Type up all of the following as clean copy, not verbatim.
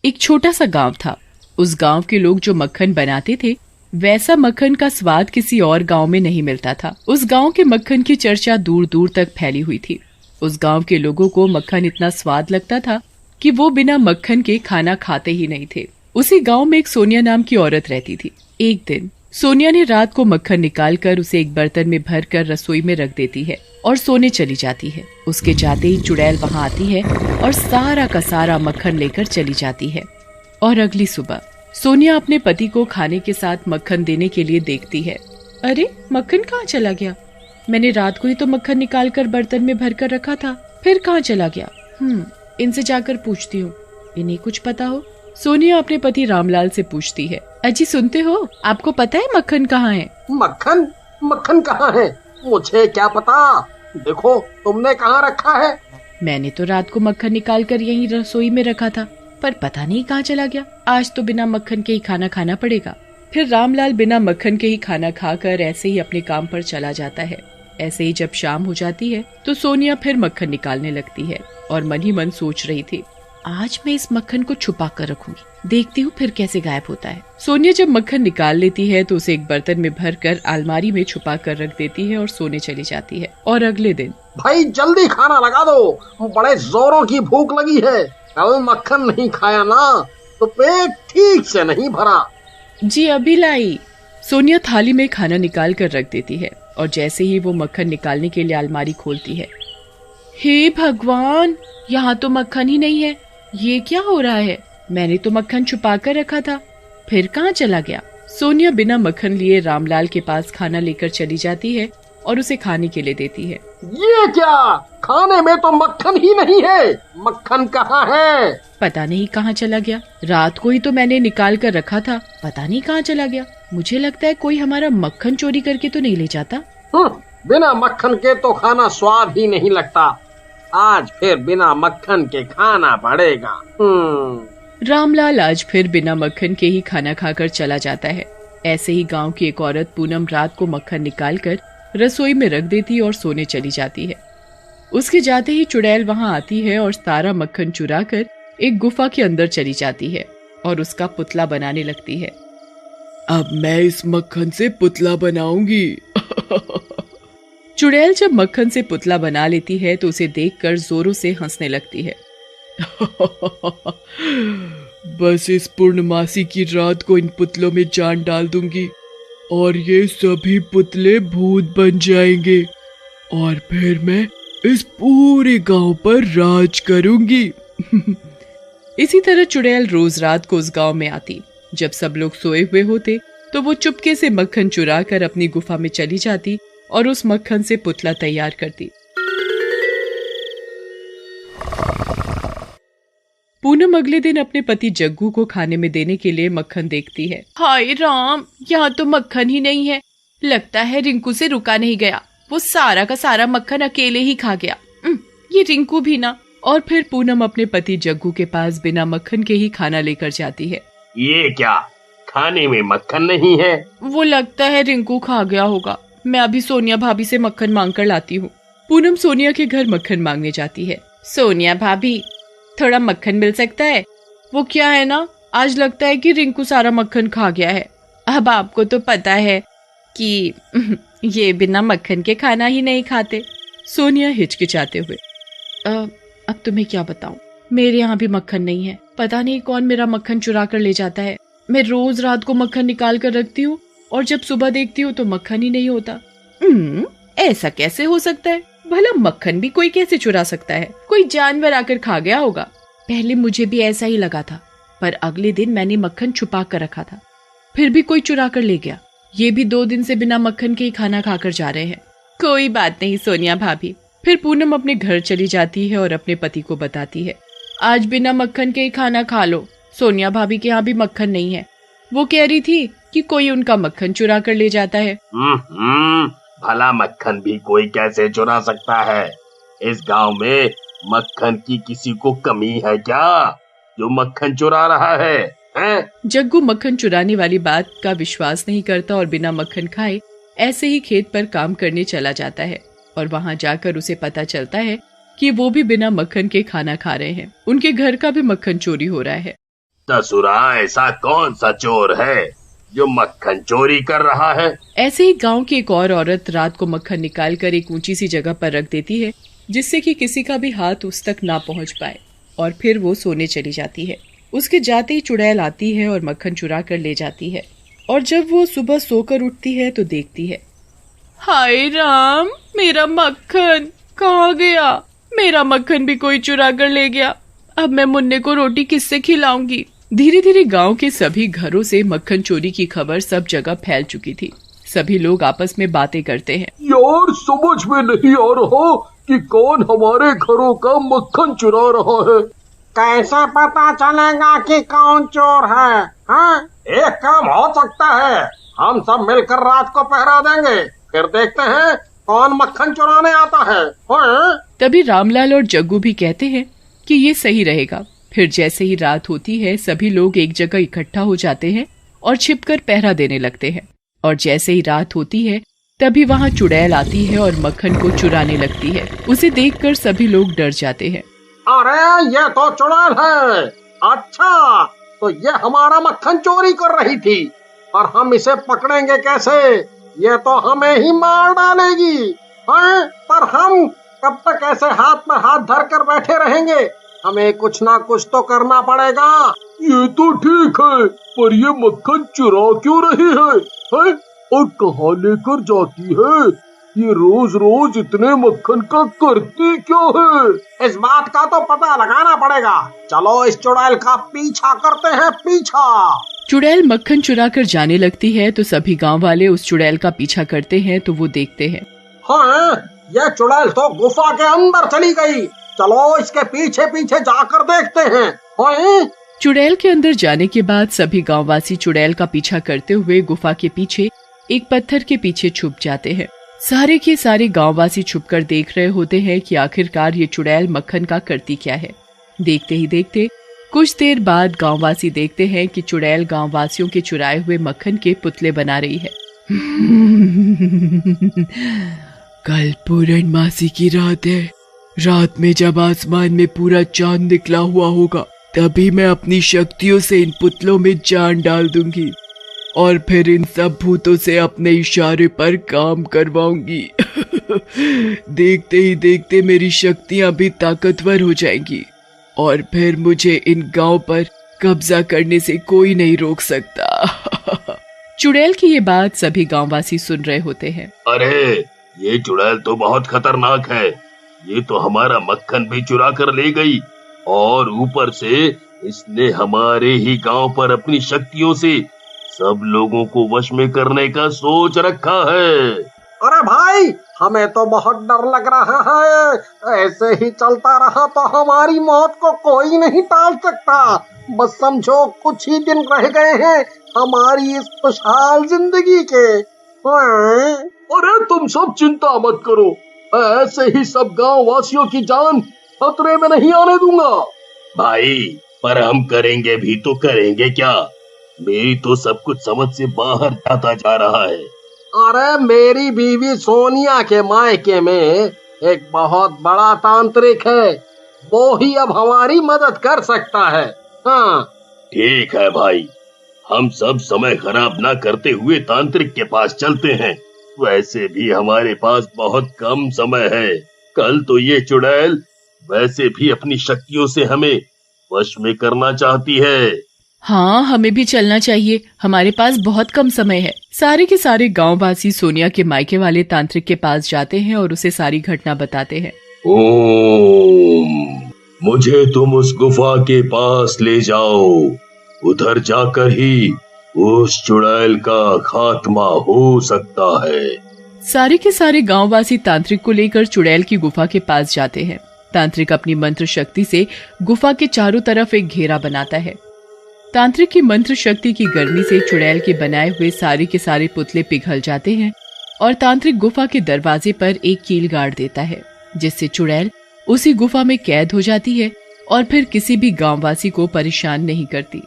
एक छोटा सा गांव था। उस गांव के लोग जो मक्खन बनाते थे, वैसा मक्खन का स्वाद किसी और गांव में नहीं मिलता था। उस गांव के मक्खन की चर्चा दूर दूर तक फैली हुई थी। उस गांव के लोगों को मक्खन इतना स्वाद लगता था कि वो बिना मक्खन के खाना खाते ही नहीं थे। उसी गांव में एक सोनिया नाम की औरत रहती थी। एक दिन सोनिया ने रात को मक्खन निकालकर उसे एक बर्तन में भरकर रसोई में रख देती है और सोने चली जाती है। उसके जाते ही चुड़ैल वहां आती है और सारा का सारा मक्खन लेकर चली जाती है। और अगली सुबह सोनिया अपने पति को खाने के साथ मक्खन देने के लिए देखती है। अरे, मक्खन कहाँ चला गया? मैंने रात को ही तो मक्खन निकालकर बर्तन में भरकर रखा था, फिर कहाँ चला गया? इनसे जाकर पूछती हूँ, इन्हें कुछ पता हो। सोनिया अपने पति रामलाल से पूछती है, अजी सुनते हो, आपको पता है मक्खन कहाँ है? मक्खन? मक्खन कहाँ है? मुझे क्या पता। देखो, तुमने कहाँ रखा है? मैंने तो रात को मक्खन निकाल कर यहीं रसोई में रखा था, पर पता नहीं कहाँ चला गया। आज तो बिना मक्खन के ही खाना खाना पड़ेगा। फिर रामलाल बिना मक्खन के ही खाना खाकर ऐसे ही अपने काम पर चला जाता है। ऐसे ही जब शाम हो जाती है तो सोनिया फिर मक्खन निकालने लगती है और मन ही मन सोच रही थी, आज मैं इस मक्खन को छुपा कर रखूंगी, देखती हूँ फिर कैसे गायब होता है। सोनिया जब मक्खन निकाल लेती है तो उसे एक बर्तन में भरकर अलमारी में छुपा कर रख देती है और सोने चली जाती है। और अगले दिन, भाई जल्दी खाना लगा दो, बड़े जोरों की भूख लगी है। कल मक्खन नहीं खाया ना तो पेट ठीक से नहीं भरा। जी अभी लाई। सोनिया थाली में खाना निकाल कर रख देती है और जैसे ही वो मक्खन निकालने के लिए अलमारी खोलती है, हे भगवान, यहाँ तो मक्खन ही नहीं है। ये क्या हो रहा है? मैंने तो मक्खन छुपा कर रखा था, फिर कहाँ चला गया? सोनिया बिना मक्खन लिए रामलाल के पास खाना लेकर चली जाती है और उसे खाने के लिए देती है। ये क्या? खाने में तो मक्खन ही नहीं है। मक्खन कहाँ है? पता नहीं कहाँ चला गया। रात को ही तो मैंने निकाल कर रखा था, पता नहीं कहाँ चला गया। मुझे लगता है कोई हमारा मक्खन चोरी करके तो नहीं ले जाता। बिना मक्खन के तो खाना स्वाद ही नहीं लगता। आज फिर बिना मक्खन के खाना पड़ेगा। रामलाल आज फिर बिना मक्खन के ही खाना खाकर चला जाता है। ऐसे ही गांव की एक औरत पूनम रात को मक्खन निकालकर रसोई में रख देती और सोने चली जाती है। उसके जाते ही चुड़ैल वहां आती है और सारा मक्खन चुरा कर एक गुफा के अंदर चली जाती है और उसका पुतला बनाने लगती है। अब मैं इस मक्खन से पुतला बनाऊंगी। चुड़ैल जब मक्खन से पुतला बना लेती है तो उसे देखकर जोरों से हंसने लगती है। बस इस पूर्णमासी की रात को इन पुतलों में जान डाल दूंगी और ये सभी पुतले भूत बन जाएंगे और फिर मैं इस पूरे गांव पर राज करूंगी। इसी तरह चुड़ैल रोज रात को उस गांव में आती। जब सब लोग सोए हुए होते तो वो चुपके से मक्खन चुरा कर अपनी गुफा में चली जाती और उस मक्खन से पुतला तैयार करती। पूनम अगले दिन अपने पति जग्गू को खाने में देने के लिए मक्खन देखती है। हाय राम, यहाँ तो मक्खन ही नहीं है। लगता है रिंकू से रुका नहीं गया, वो सारा का सारा मक्खन अकेले ही खा गया। ये रिंकू भी ना। और फिर पूनम अपने पति जग्गू के पास बिना मक्खन के ही खाना लेकर जाती है। ये क्या? खाने में मक्खन नहीं है? वो लगता है रिंकू खा गया होगा। मैं अभी सोनिया भाभी से मक्खन मांग कर लाती हूँ। पूनम सोनिया के घर मक्खन मांगने जाती है। सोनिया भाभी, थोड़ा मक्खन मिल सकता है? वो क्या है ना, आज लगता है कि रिंकू सारा मक्खन खा गया है। अब आपको तो पता है कि ये बिना मक्खन के खाना ही नहीं खाते। सोनिया हिचकिचाते हुए, अब तुम्हें क्या बताऊं, मेरे यहाँ भी मक्खन नहीं है। पता नहीं कौन मेरा मक्खन चुरा कर ले जाता है। मैं रोज रात को मक्खन निकाल कर रखती हूँ और जब सुबह देखती हूँ तो मक्खन ही नहीं होता। ऐसा कैसे हो सकता है? भला मक्खन भी कोई कैसे चुरा सकता है? कोई जानवर आकर खा गया होगा। पहले मुझे भी ऐसा ही लगा था, पर अगले दिन मैंने मक्खन छुपा कर रखा था, फिर भी कोई चुरा कर ले गया। ये भी 2 दिन से बिना मक्खन के ही खाना खाकर जा रहे हैं। कोई बात नहीं सोनिया भाभी। फिर पूनम अपने घर चली जाती है और अपने पति को बताती है, आज बिना मक्खन के ही खाना खा लो। सोनिया भाभी के यहाँ भी मक्खन नहीं है। वो कह रही थी कि कोई उनका मक्खन चुरा कर ले जाता है। भला मक्खन भी कोई कैसे चुरा सकता है? इस गांव में मक्खन की किसी को कमी है क्या जो मक्खन चुरा रहा है? जग्गू मक्खन चुराने वाली बात का विश्वास नहीं करता और बिना मक्खन खाए ऐसे ही खेत पर काम करने चला जाता है और वहां जाकर उसे पता चलता है कि वो भी बिना मक्खन के खाना खा रहे हैं। उनके घर का भी मक्खन चोरी हो रहा है। दसुरा ऐसा कौन सा चोर है जो मक्खन चोरी कर रहा है? ऐसे ही गांव की एक और औरत रात को मक्खन निकाल कर एक ऊंची सी जगह पर रख देती है, जिससे कि किसी का भी हाथ उस तक ना पहुंच पाए, और फिर वो सोने चली जाती है। उसके जाते ही चुड़ैल आती है और मक्खन चुरा कर ले जाती है। और जब वो सुबह सोकर उठती है तो देखती है, हाय राम, मेरा मक्खन कहाँ गया? मेरा मक्खन भी कोई चुरा कर ले गया। अब मैं मुन्ने को रोटी किससे खिलाऊंगी? धीरे धीरे गांव के सभी घरों से मक्खन चोरी की खबर सब जगह फैल चुकी थी। सभी लोग आपस में बातें करते हैं। यार, समझ में नहीं आ रहा कि कौन हमारे घरों का मक्खन चुरा रहा है। कैसे पता चलेगा कि कौन चोर है? हाँ, एक काम हो सकता है, हम सब मिलकर रात को पहरा देंगे, फिर देखते हैं कौन मक्खन चुराने आता है। हाँ? तभी रामलाल और जग्गू भी कहते हैं कि ये सही रहेगा। फिर जैसे ही रात होती है, सभी लोग एक जगह इकट्ठा हो जाते हैं और छिपकर पहरा देने लगते हैं। और जैसे ही रात होती है, तभी वहाँ चुड़ैल आती है और मक्खन को चुराने लगती है। उसे देखकर सभी लोग डर जाते हैं। अरे, ये तो चुड़ैल है। अच्छा, तो ये हमारा मक्खन चोरी कर रही थी, और हम इसे पकड़ेंगे कैसे? ये तो हमें ही मार डालेगी। हाँ? पर हम कब तक ऐसे हाथ में हाथ धर कर बैठे रहेंगे? हमें कुछ ना कुछ तो करना पड़ेगा। ये तो ठीक है, पर ये मक्खन चुरा क्यों रही है? और कहाँ लेकर जाती है? ये रोज रोज इतने मक्खन का करती क्या है? इस बात का तो पता लगाना पड़ेगा। चलो इस चुड़ैल का पीछा करते हैं, पीछा। चुड़ैल मक्खन चुरा कर जाने लगती है तो सभी गांव वाले उस चुड़ैल का पीछा करते हैं। तो वो देखते हैं, हाँ, ये चुड़ैल तो गुफा के अंदर चली गई। चलो इसके पीछे पीछे जाकर देखते हैं। हाँ? चुड़ैल के अंदर जाने के बाद सभी गांववासी चुड़ैल का पीछा करते हुए गुफा के पीछे एक पत्थर के पीछे छुप जाते हैं। सारे के सारे गांववासी छुपकर देख रहे होते हैं कि आखिरकार ये चुड़ैल मक्खन का करती क्या है। देखते ही देखते कुछ देर बाद गांववासी देखते हैं कि चुड़ैल गांववासियों के चुराए हुए मक्खन के पुतले बना रही है। कल पूर्णमासी की रात है। रात में जब आसमान में पूरा चांद निकला हुआ होगा, तभी मैं अपनी शक्तियों से इन पुतलों में जान डाल दूंगी और फिर इन सब भूतों से अपने इशारे पर काम करवाऊंगी। देखते ही देखते मेरी शक्तियां भी ताकतवर हो जाएंगी और फिर मुझे इन गांव पर कब्जा करने से कोई नहीं रोक सकता। चुड़ैल की ये बात सभी गांववासी सुन रहे होते हैं। अरे, ये चुड़ैल तो बहुत खतरनाक है। ये तो हमारा मक्खन भी चुरा कर ले गई और ऊपर से इसने हमारे ही गांव पर अपनी शक्तियों से सब लोगों को वश में करने का सोच रखा है। अरे भाई, हमें तो बहुत डर लग रहा है। ऐसे ही चलता रहा तो हमारी मौत को कोई नहीं टाल सकता। बस समझो कुछ ही दिन रह गए हैं हमारी इस खुशहाल जिंदगी के। अरे, तुम सब चिंता मत करो, ऐसे ही सब गांव वासियों की जान खतरे में नहीं आने दूंगा। भाई, पर हम करेंगे भी तो करेंगे क्या? मेरी तो सब कुछ समझ से बाहर जाता जा रहा है। अरे, मेरी बीवी सोनिया के मायके में एक बहुत बड़ा तांत्रिक है, वो ही अब हमारी मदद कर सकता है। हाँ, ठीक है भाई, हम सब समय खराब ना करते हुए तांत्रिक के पास चलते हैं। वैसे भी हमारे पास बहुत कम समय है। कल तो ये चुड़ैल वैसे भी अपनी शक्तियों से हमें वश में करना चाहती है। हाँ, हमें भी चलना चाहिए, हमारे पास बहुत कम समय है। सारे के सारे गांववासी सोनिया के मायके वाले तांत्रिक के पास जाते हैं और उसे सारी घटना बताते हैं। ओम, मुझे तुम उस गुफा के पास ले जाओ। उधर जाकर ही उस चुड़ैल का खात्मा हो सकता है। सारे के सारे गांववासी तांत्रिक को लेकर चुड़ैल की गुफा के पास जाते हैं। तांत्रिक अपनी मंत्र शक्ति से गुफा के चारों तरफ एक घेरा बनाता है। तांत्रिक की मंत्र शक्ति की गर्मी से चुड़ैल के बनाए हुए सारे के सारे पुतले पिघल जाते हैं और तांत्रिक गुफा के दरवाजे पर एक कील गाड़ देता है, जिससे चुड़ैल उसी गुफा में कैद हो जाती है और फिर किसी भी गांववासी को परेशान नहीं करती।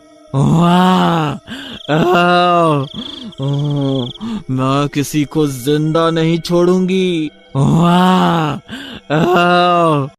मैं किसी को जिंदा नहीं छोड़ूंगी।